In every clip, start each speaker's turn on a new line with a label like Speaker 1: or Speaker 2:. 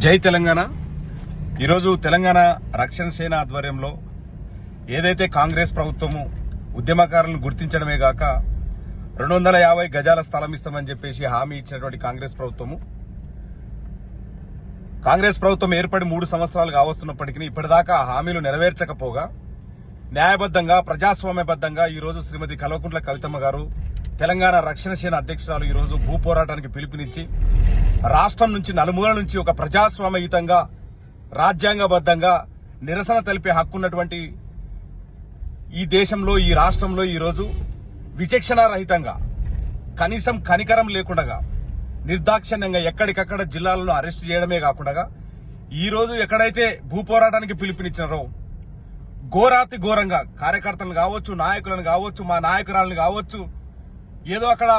Speaker 1: జై తెలంగాణ. ఈరోజు తెలంగాణ రక్షణ సేన ఆధ్వర్యంలో ఏదైతే కాంగ్రెస్ ప్రభుత్వము ఉద్యమకారులను గుర్తించడమే గాక 250 గజాల స్థలం ఇస్తామని చెప్పేసి హామీ ఇచ్చినటువంటి కాంగ్రెస్ ప్రభుత్వం ఏర్పడి 3 సంవత్సరాలు కావస్తున్నప్పటికీ ఇప్పటిదాకా హామీలు నెరవేర్చకపోగా న్యాయబద్ధంగా ప్రజాస్వామ్యబద్ధంగా ఈరోజు శ్రీమతి కల్వకుంట్ల కవితమ్మ గారు తెలంగాణ రక్షణ సేన అధ్యక్షురాలు ఈరోజు భూ పోరాటానికి పిలుపునిచ్చి రాష్ట్రం నుంచి నలుమూల నుంచి ఒక ప్రజాస్వామ్యయుతంగా రాజ్యాంగబద్ధంగా నిరసన తెలిపే హక్కున్నటువంటి ఈ దేశంలో ఈ రాష్ట్రంలో ఈరోజు విచక్షణ రహితంగా కనీసం కనికరం లేకుండా నిర్దాక్షిణ్యంగా ఎక్కడికక్కడ జిల్లాలను అరెస్టు చేయడమే కాకుండా ఈరోజు ఎక్కడైతే భూ పోరాటానికి పిలుపునిచ్చినారో ఘోరాతి ఘోరంగా కార్యకర్తలను కావచ్చు, నాయకులను కావచ్చు, మా నాయకురాలను కావచ్చు, ఏదో అక్కడ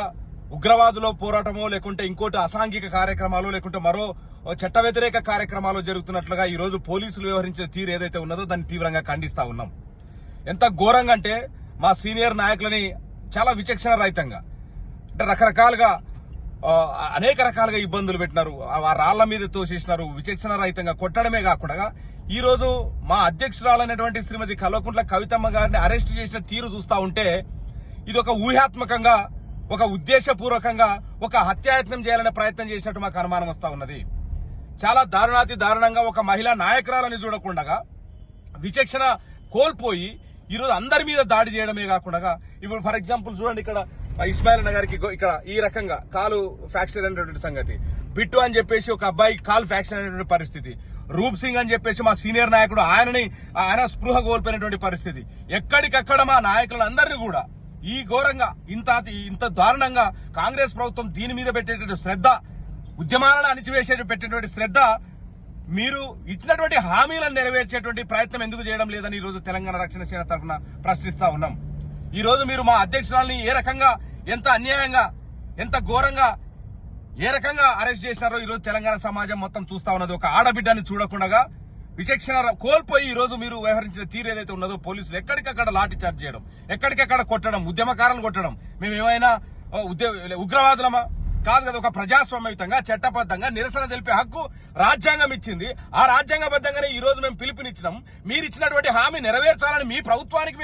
Speaker 1: ఉగ్రవాదులో పోరాటమో లేకుంటే ఇంకోటి అసాంఘిక కార్యక్రమాలు లేకుంటే మరో చట్ట వ్యతిరేక కార్యక్రమాలు జరుగుతున్నట్లుగా ఈరోజు పోలీసులు వ్యవహరించిన తీరు ఏదైతే ఉన్నదో దాన్ని తీవ్రంగా ఖండిస్తా ఉన్నాం. ఎంత ఘోరంగా అంటే మా సీనియర్ నాయకులని చాలా విచక్షణ రహితంగా అంటే రకరకాలుగా అనేక రకాలుగా ఇబ్బందులు పెట్టినారు, ఆ రాళ్ల మీద తోసేసినారు, విచక్షణ రహితంగా కొట్టడమే కాకుండా ఈరోజు మా అధ్యక్షురాలైనటువంటి శ్రీమతి కల్వకుంట్ల కవితమ్మ గారిని అరెస్టు చేసిన తీరు చూస్తా ఉంటే ఇది ఒక ఊహాత్మకంగా ఒక ఉద్దేశపూర్వకంగా ఒక హత్యాయత్నం చేయాలనే ప్రయత్నం చేసినట్టు మాకు అనుమానం వస్తా ఉన్నది. చాలా దారుణాతి దారుణంగా ఒక మహిళా నాయకురాలని చూడకుండా విచక్షణ కోల్పోయి ఈరోజు అందరి మీద దాడి చేయడమే కాకుండా ఇప్పుడు ఫర్ ఎగ్జాంపుల్ చూడండి, ఇక్కడ ఇస్మాయిల్ అన్న గారికి ఇక్కడ ఈ రకంగా కాలు ఫ్రాక్చర్ అనేటువంటి సంగతి, బిట్టు అని చెప్పేసి ఒక అబ్బాయి కాలు ఫ్రాక్చర్ అనేటువంటి పరిస్థితి, రూప్ సింగ్ అని చెప్పేసి మా సీనియర్ నాయకుడు ఆయన స్పృహ కోల్పోయినటువంటి పరిస్థితి. ఎక్కడికక్కడ మా నాయకులందరినీ కూడా ఈ ఘోరంగా ఇంత దారుణంగా కాంగ్రెస్ ప్రభుత్వం దీని మీద పెట్టేటువంటి శ్రద్ధ, ఉద్యమాలను అణిచివేసే పెట్టేటువంటి శ్రద్ధ, మీరు ఇచ్చినటువంటి హామీలను నెరవేర్చేటువంటి ప్రయత్నం ఎందుకు చేయడం లేదని ఈరోజు తెలంగాణ రక్షణ సేన తరఫున ప్రశ్నిస్తా ఉన్నాం. ఈ రోజు మీరు మా అధ్యక్షురాలని ఏ రకంగా, ఎంత అన్యాయంగా, ఎంత ఘోరంగా, ఏ రకంగా అరెస్ట్ చేసినారో ఈరోజు తెలంగాణ సమాజం మొత్తం చూస్తా ఉన్నది. ఒక ఆడబిడ్డని చూడకుండా విచక్షణ కోల్పోయి ఈరోజు మీరు వ్యవహరించిన తీరు ఏదైతే ఉన్నదో పోలీసులు ఎక్కడికక్కడ లాఠీ చార్జ్ చేయడం, ఎక్కడికక్కడ కొట్టడం, ఉద్యమకారులను కొట్టడం, మేము ఏమైనా ఉగ్రవాదులమా? కాదు కదా. ఒక ప్రజాస్వామ్యయుతంగా చట్టబద్ధంగా నిరసన తెలిపే హక్కు రాజ్యాంగం ఇచ్చింది. ఆ రాజ్యాంగబద్ధంగానే ఈ రోజు మేము పిలుపునిచ్చినాం. మీరు ఇచ్చినటువంటి హామీ నెరవేర్చాలని మీ ప్రభుత్వానికి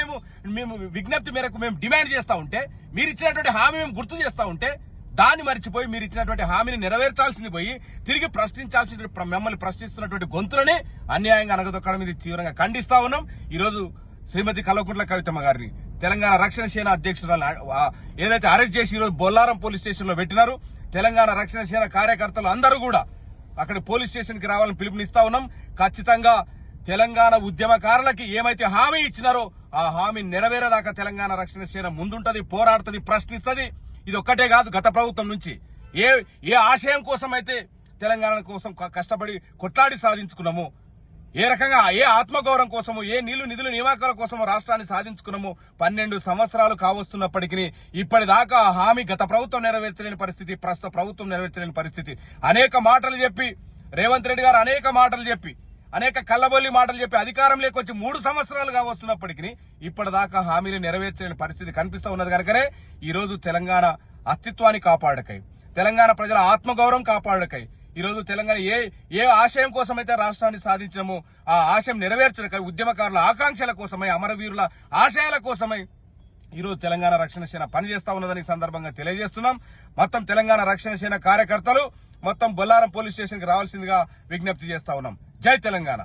Speaker 1: మేము విజ్ఞప్తి మేరకు మేము డిమాండ్ చేస్తా ఉంటే, మీరు ఇచ్చినటువంటి హామీ మేము గుర్తు చేస్తా ఉంటే దాన్ని మర్చిపోయి మీరు ఇచ్చినటువంటి హామీని నెరవేర్చాల్సింది పోయి తిరిగి ప్రశ్నించాల్సిన మిమ్మల్ని ప్రశ్నిస్తున్నటువంటి గొంతులని అన్యాయంగా అనగదొక్కడం మీద తీవ్రంగా ఖండిస్తా ఉన్నాం. ఈరోజు శ్రీమతి కల్వకుంట్ల కవితమ్మ గారిని తెలంగాణ రక్షణ సేన అధ్యక్షురాలు ఏదైతే అరెస్ట్ చేసి ఈరోజు బొల్లారం పోలీస్ స్టేషన్ లో పెట్టినారు, తెలంగాణ రక్షణ సేన కార్యకర్తలు అందరూ కూడా అక్కడ పోలీస్ స్టేషన్ కి రావాలని పిలుపునిస్తా ఉన్నాం. ఖచ్చితంగా తెలంగాణ ఉద్యమకారులకి ఏమైతే హామీ ఇచ్చినారో ఆ హామీ నెరవేరేదాకా తెలంగాణ రక్షణ సేన ముందుంటది, పోరాడుతుంది, ప్రశ్నిస్తుంది. ఇది ఒక్కటే కాదు, గత ప్రభుత్వం నుంచి ఏ ఆశయం కోసం అయితే తెలంగాణ కోసం కష్టపడి కొట్లాడి సాధించుకున్నాము, ఏ రకంగా ఏ ఆత్మగౌరవం కోసము, ఏ నిధులు నియామకాల కోసము రాష్ట్రాన్ని సాధించుకున్నాము, 12 సంవత్సరాలు కావస్తున్నప్పటికీ ఇప్పటిదాకా హామీ గత ప్రభుత్వం నెరవేర్చలేని పరిస్థితి, ప్రస్తుత ప్రభుత్వం నెరవేర్చలేని పరిస్థితి. అనేక మాటలు చెప్పి రేవంత్ రెడ్డి గారు అనేక కల్లబొల్లి మాటలు చెప్పి అధికారం లేకొచ్చి 3 సంవత్సరాలు కావస్తున్నప్పటికీ ఇప్పటిదాకా హామీలు నెరవేర్చలేని పరిస్థితి కనిపిస్తూ ఉన్నది. కనుకనే ఈ రోజు తెలంగాణ అస్తిత్వాన్ని కాపాడకై, తెలంగాణ ప్రజల ఆత్మగౌరవం కాపాడకై, ఈ రోజు తెలంగాణ ఏ ఆశయం కోసమైతే రాష్ట్రాన్ని సాధించడమో ఆ ఆశయం నెరవేర్చడకై, ఉద్యమకారుల ఆకాంక్షల కోసమై, అమరవీరుల ఆశయాల కోసమై ఈరోజు తెలంగాణ రక్షణ సేన పనిచేస్తా ఉన్నదని సందర్భంగా తెలియజేస్తున్నాం. మొత్తం తెలంగాణ రక్షణ సేన కార్యకర్తలు మొత్తం బొల్లారం పోలీస్ స్టేషన్ కి రావాల్సిందిగా విజ్ఞప్తి చేస్తా ఉన్నాం. జై తెలంగాణ.